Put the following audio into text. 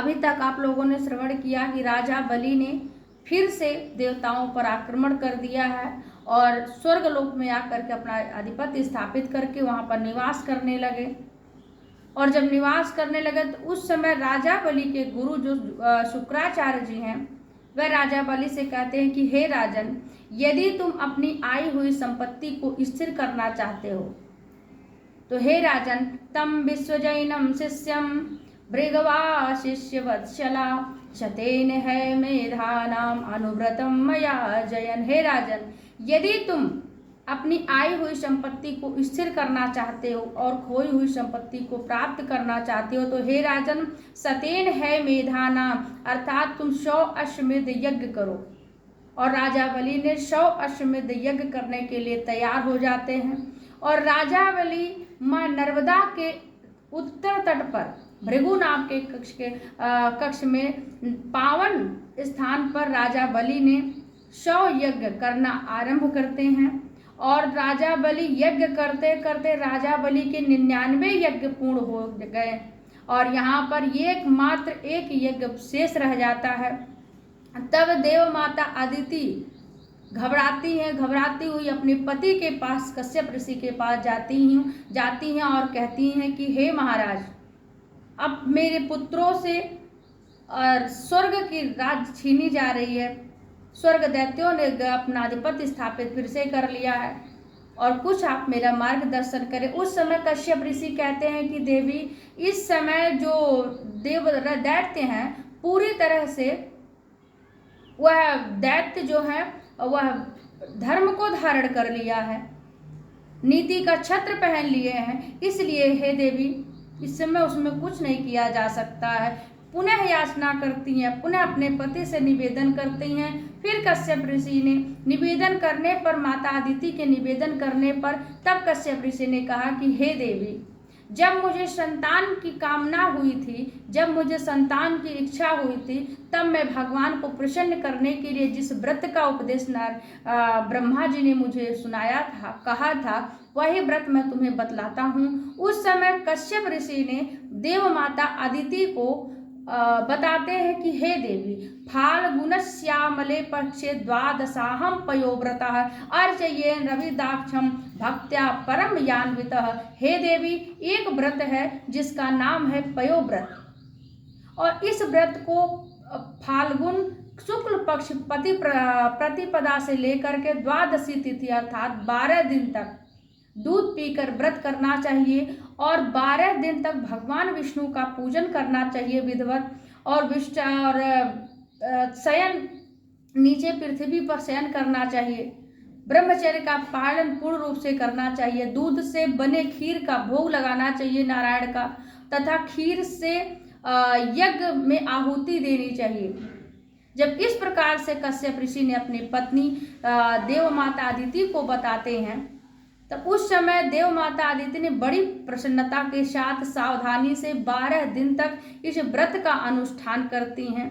अभी तक आप लोगों ने श्रवण किया कि राजा बलि ने फिर से देवताओं पर आक्रमण कर दिया है और स्वर्गलोक में आकर के अपना आधिपत्य स्थापित करके वहां पर निवास करने लगे। और जब निवास करने लगे तो उस समय राजा बलि के गुरु जो शुक्राचार्य जी हैं, वह राजा बलि से कहते हैं कि हे राजन, यदि तुम अपनी आई हुई संपत्ति को स्थिर करना चाहते हो तो हे राजन, तम विश्वजैनम शिष्यम भृगवा शिष्य वत्सला शतेन है मेधानाम अनुव्रतम मया जयन। हे राजन, यदि तुम अपनी आई हुई संपत्ति को स्थिर करना चाहते हो और खोई हुई संपत्ति को प्राप्त करना चाहते हो तो हे राजन, सतेन है मेधानाम अर्थात तुम 100 अश्वमेध यज्ञ करो। और राजा बलि ने 100 अश्वमेध यज्ञ करने के लिए तैयार हो जाते हैं। और राजा बलि माँ नर्मदा के उत्तर तट पर भृगु नाम के कक्ष में पावन स्थान पर राजा बलि ने 100 यज्ञ करना आरंभ करते हैं। और राजा बलि यज्ञ करते करते राजा बलि के 99 यज्ञ पूर्ण हो गए और यहाँ पर एकमात्र एक यज्ञ शेष रह जाता है। तब देव माता अदिति घबराती हुई अपने पति के पास कश्यप ऋषि के पास जाती हैं और कहती हैं कि हे महाराज, अब मेरे पुत्रों से और स्वर्ग की राज छीनी जा रही है। स्वर्ग दैत्यों ने अपना आधिपत्य स्थापित फिर से कर लिया है और कुछ आप मेरा मार्गदर्शन करें। उस समय कश्यप ऋषि कहते हैं कि देवी, इस समय जो देव दैत्य हैं पूरी तरह से वह दैत्य जो है वह धर्म को धारण कर लिया है, नीति का छत्र पहन लिए हैं, इसलिए हे देवी इस समय उसमें कुछ नहीं किया जा सकता है। पुनः याचना करती हैं, पुनः अपने पति से निवेदन करती हैं। फिर कश्यप ऋषि ने निवेदन करने पर, माता अदिति के निवेदन करने पर, तब कश्यप ऋषि ने कहा कि हे देवी, जब मुझे संतान की कामना हुई थी, जब मुझे संतान की इच्छा हुई थी, तब मैं भगवान को प्रसन्न करने के लिए जिस व्रत का उपदेश ब्रह्मा जी ने मुझे सुनाया था, कहा था, वही व्रत मैं तुम्हें बतलाता हूँ। उस समय कश्यप ऋषि ने देव माता अदिति को बताते हैं कि हे देवी, फाल्गुनश्यामले पक्षे द्वादशाहम पयोव्रतः अर्चयेन रविदाक्षम भक्त्या परम यान्वितः। हे देवी, एक व्रत है जिसका नाम है पयोव्रत और इस व्रत को फाल्गुन शुक्ल पक्ष प्रतिपदा से लेकर के द्वादशी तिथि अर्थात 12 दिन तक दूध पीकर व्रत करना चाहिए और 12 दिन तक भगवान विष्णु का पूजन करना चाहिए विधिवत और शयन नीचे पृथ्वी पर शयन करना चाहिए। ब्रह्मचर्य का पालन पूर्ण रूप से करना चाहिए। दूध से बने खीर का भोग लगाना चाहिए नारायण का, तथा खीर से यज्ञ में आहुति देनी चाहिए। जब इस प्रकार से कश्यप ऋषि ने अपनी पत्नी देव माता अदिति को बताते हैं, तब उस समय देव माता अदिति ने बड़ी प्रसन्नता के साथ सावधानी से 12 दिन तक इस व्रत का अनुष्ठान करती हैं।